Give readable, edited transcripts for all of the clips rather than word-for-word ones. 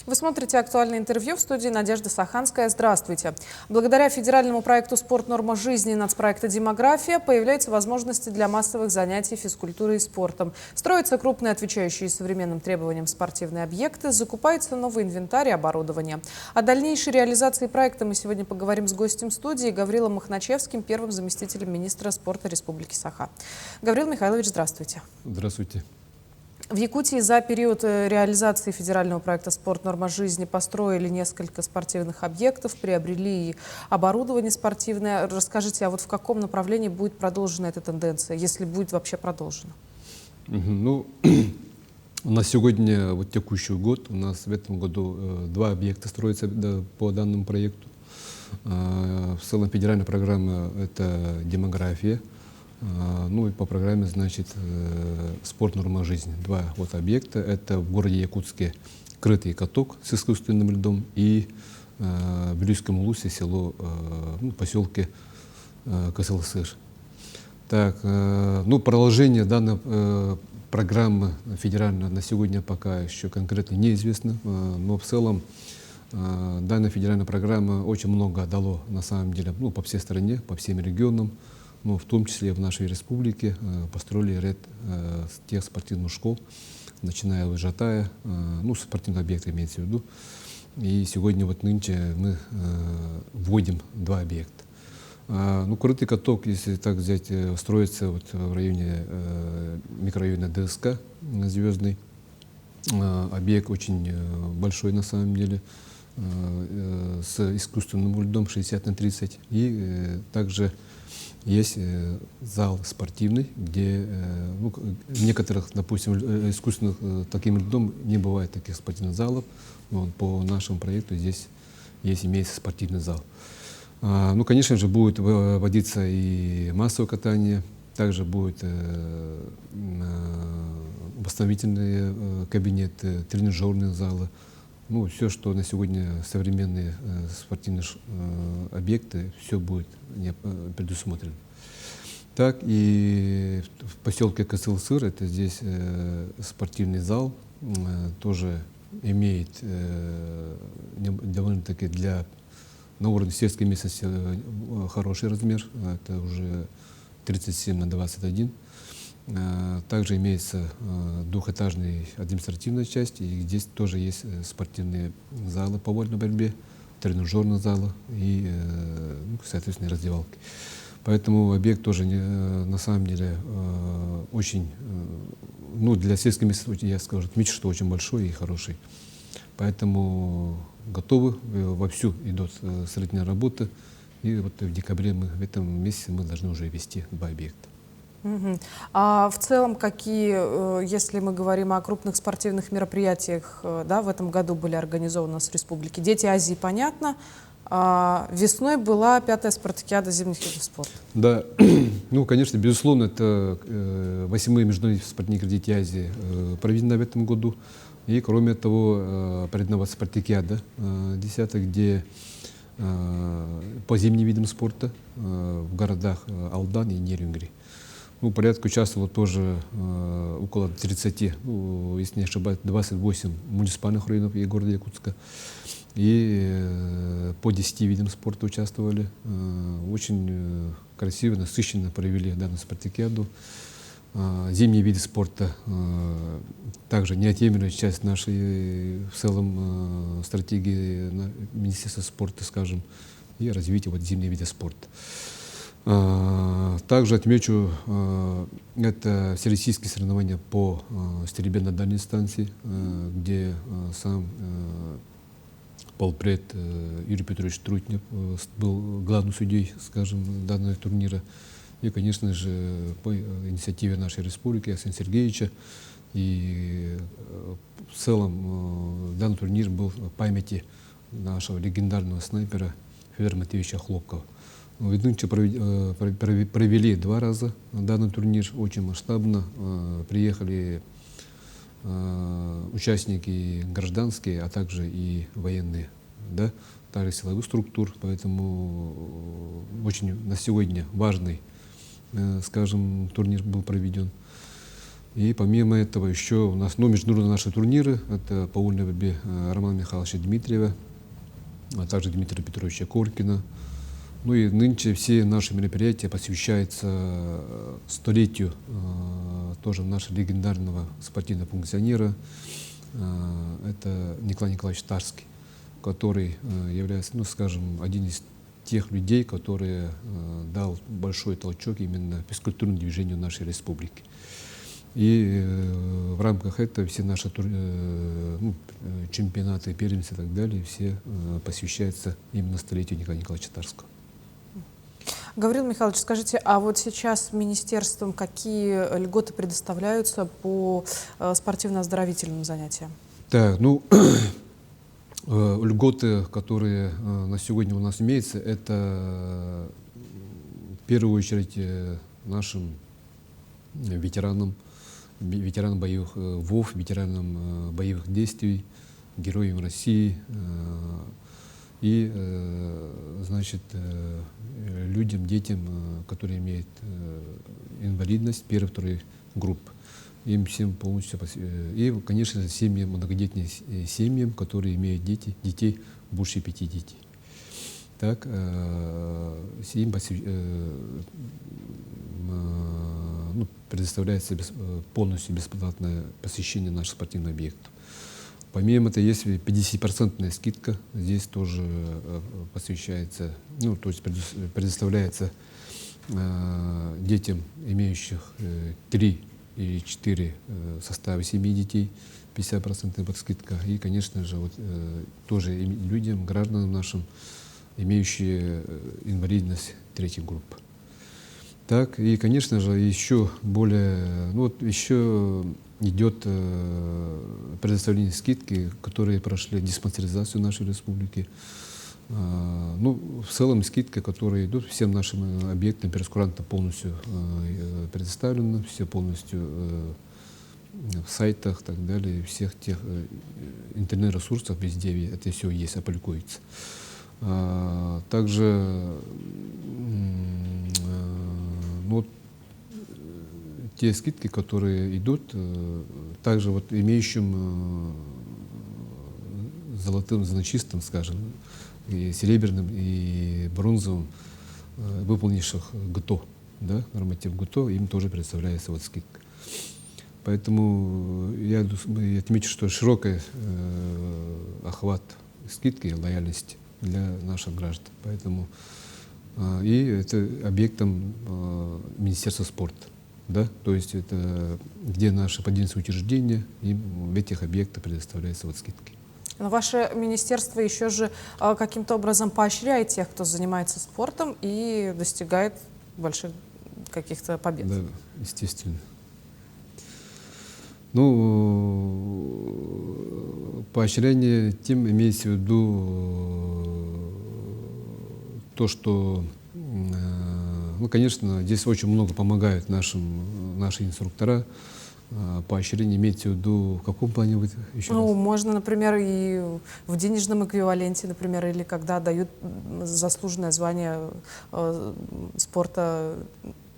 Вы смотрите «Актуальное интервью», в студии Надежда Саханская. Здравствуйте. Благодаря федеральному проекту «Спорт. Норма жизни» и нацпроекта «Демография» появляются возможности для массовых занятий физкультурой и спортом. Строятся крупные, отвечающие современным требованиям спортивные объекты, закупается новый инвентарь и оборудование. О дальнейшей реализации проекта мы сегодня поговорим с гостем студии Гаврилом Махначевским, первым заместителем министра спорта Республики Саха. Гаврил Михайлович, здравствуйте. Здравствуйте. В Якутии за период реализации федерального проекта «Спорт. Норма жизни» построили несколько спортивных объектов, приобрели и оборудование спортивное. Расскажите, а вот в каком направлении будет продолжена эта тенденция, если будет вообще продолжена? Ну, на сегодня, вот текущий год, у нас в этом году два объекта строятся по данному проекту. В целом федеральная программа – это демография. Ну и по программе, значит, «Спорт. Норма жизни». Два вот объекта. Это в городе Якутске крытый каток с искусственным льдом и в Вилюйском Улусе село, поселке Касылсыр. Так, ну, продолжение данной программы федеральной на сегодня пока еще конкретно неизвестно, но в целом данная федеральная программа очень много дало на самом деле, ну, по всей стране, по всем регионам. Но в том числе в нашей республике построили ряд тех спортивных школ, начиная от Жатая, ну, спортивные объекты имеется в виду. И сегодня, вот нынче, мы вводим два объекта. Ну, крытый каток, если так взять, строится вот в районе микрорайона ДСК Звездный. Объект очень большой на самом деле, с искусственным льдом 60×30. И также есть зал спортивный, где ну, некоторых, допустим, искусственных таким льдом не бывает таких спортивных залов. Но по нашему проекту здесь имеется спортивный зал. Ну, конечно же, будет вводиться и массовое катание, также будет восстановительные кабинеты, тренажерные залы. Ну, все, что на сегодня современные спортивные объекты, все будет предусмотрено. Так, и в поселке Касылсыр, это здесь спортивный зал, тоже имеет довольно-таки на уровне сельской местности хороший размер, это уже 37×21. Также имеется двухэтажная административная часть, и здесь тоже есть спортивные залы по вольной борьбе, тренажерные залы и, ну, соответственно, раздевалки. Поэтому объект тоже на самом деле очень, ну, для сельской местности, я скажу, отмечу, что очень большой и хороший. Поэтому готовы, вовсю идут строительные работы, и вот в декабре в этом месяце мы должны уже ввести два объекта. А в целом, какие, если мы говорим о крупных спортивных мероприятиях, да, в этом году были организованы у нас в республике? Дети Азии, понятно. А весной была 5-я спартакиада зимних видов спорта. Да, ну, конечно, безусловно, это 8-й международный спортивный Дети Азии проведена в этом году. И, кроме того, проведена спартакиада 10-я, где по зимним видам спорта в городах Алдан и Нерюнгри. Ну, порядка участвовало тоже около 30, ну, если не ошибаюсь, 28 муниципальных районов и города Якутска. И по 10 видам спорта участвовали. Очень красиво, насыщенно провели данную спартакиаду. Зимние виды спорта также неотъемлемая часть нашей в целом стратегии Министерства спорта, скажем, и развития вот зимние виды спорта. Также отмечу, это всероссийские соревнования по стрельбе на дальней дистанции, где сам полпред Юрий Петрович Трутнев был главным судьей, скажем, данного турнира. И, конечно же, по инициативе нашей республики Арсения Сергеевича. И в целом данный турнир был в памяти нашего легендарного снайпера Федора Матвеевича Хлопкова. Нынче провели 2 раза данный турнир, очень масштабно. Приехали участники гражданские, а также и военные, да, также силовых структур. Поэтому очень на сегодня важный, скажем, турнир был проведен. И помимо этого еще у нас международные наши турниры. Это по вольной борьбе Романа Михайловича Дмитриева, а также Дмитрия Петровича Коркина. Ну и нынче все наши мероприятия посвящаются столетию тоже нашего легендарного спортивного функционера. Это Николай Николаевич Тарский, который является, ну скажем, один из тех людей, которые дал большой толчок именно физкультурному движению нашей республики. И в рамках этого все наши чемпионаты, первенства и так далее, все посвящаются именно столетию Николая Николаевича Тарского. Гаврил Михайлович, скажите, а вот сейчас министерством какие льготы предоставляются по спортивно-оздоровительным занятиям? Так, ну, льготы, которые на сегодня у нас имеются, это в первую очередь нашим ветеранам боевых ВОВ, ветеранам боевых действий, героям России и, значит, людям, детям, которые имеют инвалидность первой, второй группы. Им всем полностью, и, конечно же, семьям, многодетным семьям, которые имеют детей больше 5 детей. Так, им предоставляется полностью бесплатное посещение наших спортивных объектов. Помимо этого, есть 50% скидка, здесь тоже посвящается, ну, то есть предоставляется детям, имеющих 3 или 4 состава семьи детей, 50% скидка. И, конечно же, вот, тоже людям, гражданам нашим, имеющие инвалидность 3-й группы. Так, и, конечно же, еще более, ну, вот еще идет предоставление скидки, которые прошли диспансеризацию нашей республики. Ну, в целом скидка, которые идут всем нашим объектам, прескурантам полностью предоставлена, все полностью в сайтах и так далее, всех тех интернет-ресурсов везде это все есть, опубликуется. Также ну, те скидки, которые идут, также вот имеющим золотым значистым, скажем, и серебряным, и бронзовым, выполнивших ГТО, да, норматив ГТО, им тоже представляется вот скидка. Поэтому я отмечу, что широкий охват скидки и лояльности для наших граждан. Поэтому и это объектом Министерства спорта. Да? То есть это где наши подведенные учреждения, им в этих объектах предоставляются вот скидки. Но ваше министерство еще же каким-то образом поощряет тех, кто занимается спортом и достигает больших каких-то побед. Да, естественно. Ну, поощрение тем имеется в виду то, что, ну, конечно, здесь очень много помогают наши инструктора. Поощрение имеется в виду в каком плане вы еще Ну, раз? можно, например, и в денежном эквиваленте, например, или когда дают заслуженное звание спорта,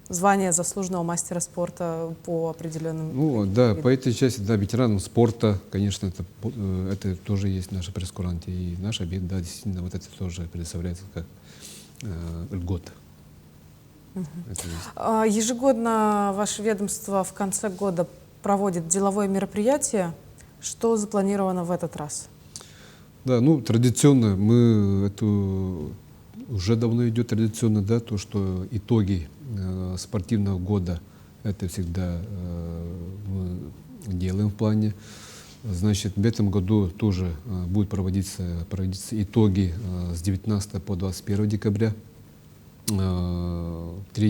звание заслуженного мастера спорта по определенным. Ну, да, по этой части, да, ветеранам спорта, конечно, это тоже есть в нашей прескуранте. И наш объект, да, действительно, вот это тоже предоставляется как льгота. Ежегодно ваше ведомство в конце года проводит деловое мероприятие. Что запланировано в этот раз? Да, ну, традиционно уже давно идет традиционно, да, то, что итоги спортивного года, это всегда мы делаем в плане. Значит, в этом году тоже будут проводиться итоги с 19 по 21 декабря. 3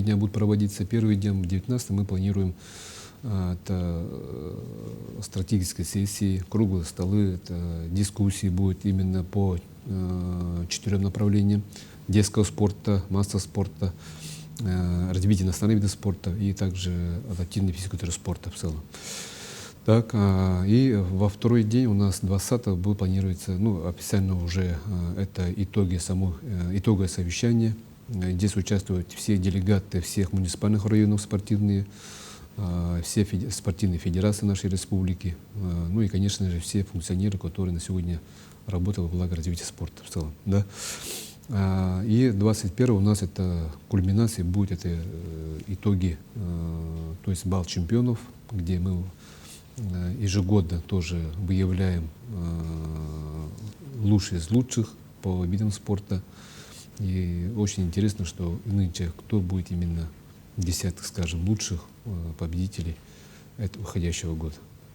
дня будут проводиться. Первый день, 19 мы планируем это стратегические сессии, круглые столы, это дискуссии будут именно по 4 направлениям: детского спорта, массового спорта, развития иностранных видов спорта и также адаптивной физкультуры спорта в целом. Так, и во второй день у нас 20-го будет планируется, ну, официально уже это итоговое совещание. Здесь участвуют все делегаты всех муниципальных районов спортивные, все спортивные федерации нашей республики, ну и, конечно же, все функционеры, которые на сегодня работают во благо развития спорта в целом. Да? И 21 у нас это кульминация будет, это итоги, то есть бал чемпионов, где мы ежегодно тоже выявляем лучшие из лучших по видам спорта. И очень интересно, что нынче кто будет именно десятых, скажем, лучших победителей этого уходящего года.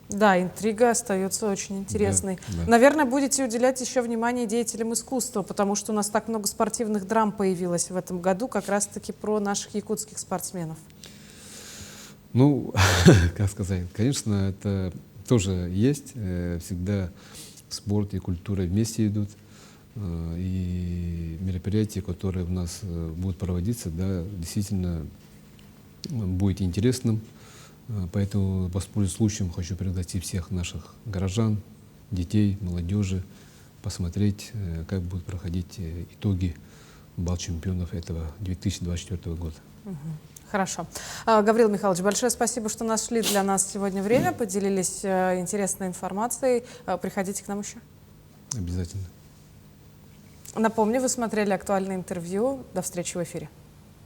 Да, интрига остается очень интересной. Да, да. Наверное, будете уделять еще внимание деятелям искусства, потому что у нас так много спортивных драм появилось в этом году, как раз-таки про наших якутских спортсменов. Ну, как сказать, конечно, это тоже есть. Всегда спорт и культура вместе идут. И мероприятия, которые у нас будут проводиться, да, действительно будет интересным. Поэтому, воспользуясь случаем, хочу пригласить всех наших горожан, детей, молодежи, посмотреть, как будут проходить итоги бал чемпионов этого 2024 года. Хорошо. Гаврил Михайлович, большое спасибо, что нашли для нас сегодня время, поделились интересной информацией. Приходите к нам еще. Обязательно. Напомню, вы смотрели актуальное интервью. До встречи в эфире.